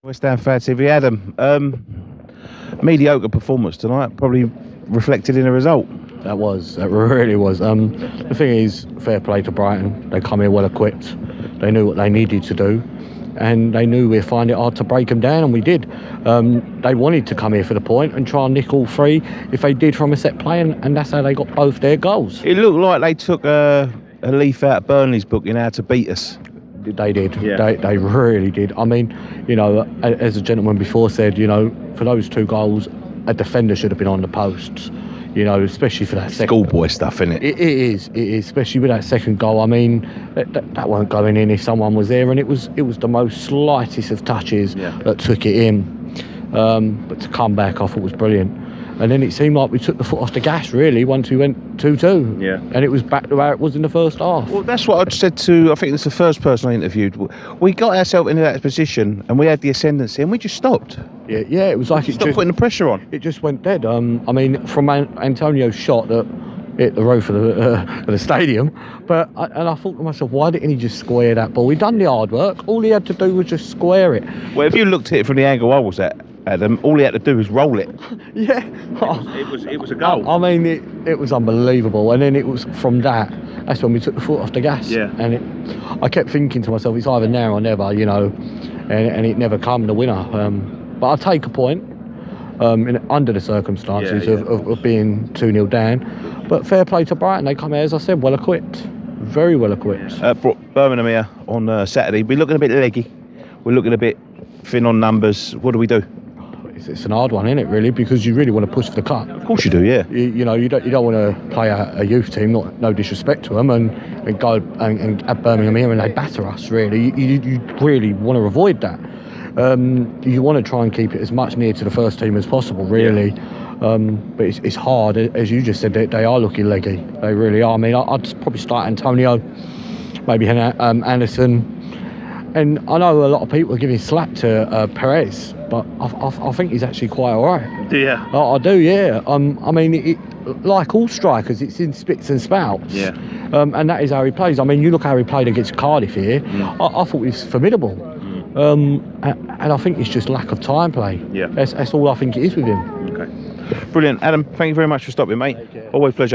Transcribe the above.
West Ham Fan TV, Adam. Mediocre performance tonight, probably reflected in the result. That really was. The thing is, fair play to Brighton. They come here well equipped. They knew what they needed to do, and they knew we'd find it hard to break them down, and we did. They wanted to come here for the point and try and nick all three if they did from a set play, and that's how they got both their goals. It looked like they took a leaf out of Burnley's book in how to beat us. They did. Yeah. They really did. I mean, you know, as the gentleman before said, you know, for those two goals, a defender should have been on the posts. You know, especially for that second. Schoolboy stuff, innit? It is, especially with that second goal. I mean, that weren't going in if someone was there, and it was the most slightest of touches that took it in. But to come back, I thought was brilliant. And then it seemed like we took the foot off the gas, really, once we went 2-2. Yeah. And it was back to where it was in the first half. Well, that's what I'd said to, I think it's the first person I interviewed. We got ourselves into that position and we had the ascendancy and we just stopped. Yeah, it was like it Stopped putting the pressure on. It just went dead. I mean, from Antonio's shot that hit the roof of the stadium, and I thought to myself, why didn't he just square that ball? He'd done the hard work. All he had to do was just square it. Well, if you looked at it from the angle I was at, Adam, all he had to do was roll it. Yeah. It was a goal. I mean, it was unbelievable. And then it was from that's when we took the foot off the gas. Yeah. And I kept thinking to myself, it's either now or never, you know, and it never come, the winner. But I'll take a point under the circumstances of being 2-0 down. But fair play to Brighton. They come here, as I said, well equipped. Very well equipped. Brought Birmingham here on Saturday. We're looking a bit leggy. We're looking a bit thin on numbers. What do we do? It's an hard one, isn't it, really? Because you really want to push for the cup. Of course you do, yeah. You know, you don't want to play a youth team, no disrespect to them, and go and have Birmingham here and they batter us, really. You really want to avoid that. You want to try and keep it as much near to the first team as possible, really. Yeah. But it's hard, as you just said, they are looking leggy. They really are. I mean, I'd probably start Antonio, maybe Anderson. And I know a lot of people are giving slack to Perez, but I think he's actually quite all right. Do you? I do, yeah. I mean, like all strikers, it's in spits and spouts. Yeah. And that is how he plays. I mean, you look how he played against Cardiff here. I thought he was formidable. And I think it's just lack of time play. Yeah. That's all I think it is with him. Okay. Brilliant. Adam, thank you very much for stopping, mate. Always a pleasure.